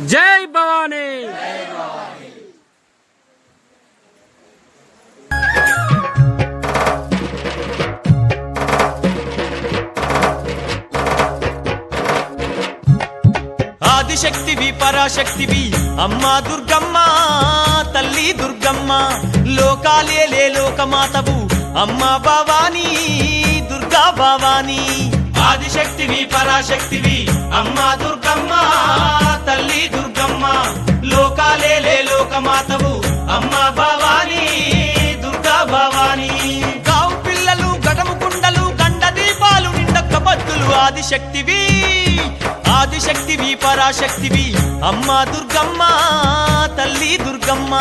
జై భవానీ. ఆదిశక్తివి పరాశక్తివి అమ్మా దుర్గమ్మ తల్లి దుర్గమ్మ లోకాలేలే లోకమాతవు అమ్మా భవానీ దుర్గా భవానీ. ఆదిశక్తివి పరాశక్తివి అమ్మా దుర్గమ్మ తల్లి దుర్గమ్మ లోకాలేలే లోకమాతవు అమ్మా భవానీ దుర్గా భవానీ. గావు పిల్లలు గటము కుండలు గండ దీపాలు నిండొక్క బద్దులు ఆదిశక్తివి ఆదిశక్తివి పరాశక్తివి అమ్మా దుర్గమ్మ తల్లి దుర్గమ్మ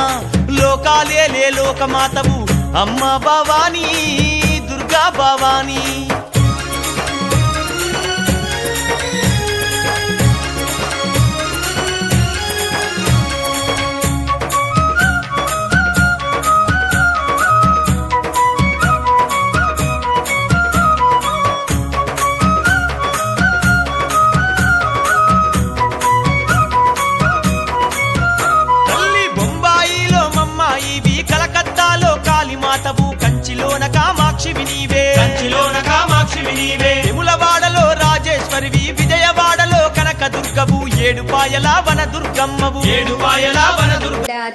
లోకాలేలే లోకమాతవు అమ్మా భవానీ దుర్గా భవానీ. మాతవు కంచిలోన కామాక్షివి నీవే తిములవాడలో రాజేశ్వరివి విజయవాడలో కనక దుర్గవు ఏడుపాయల వన దుర్గమ్మవు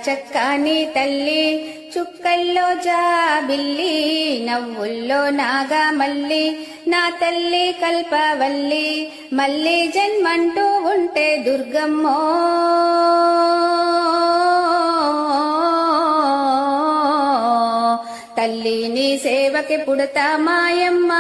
చక్కని తల్లి చుక్కల్లో జాబిల్లి నవ్వుల్లో నాగమల్లి నా తల్లి కల్పవల్లి మళ్ళీ జన్మంటూ ఉంటే దుర్గమ్మో తల్లి నీ సేవకి పుడతా మాయమ్మ.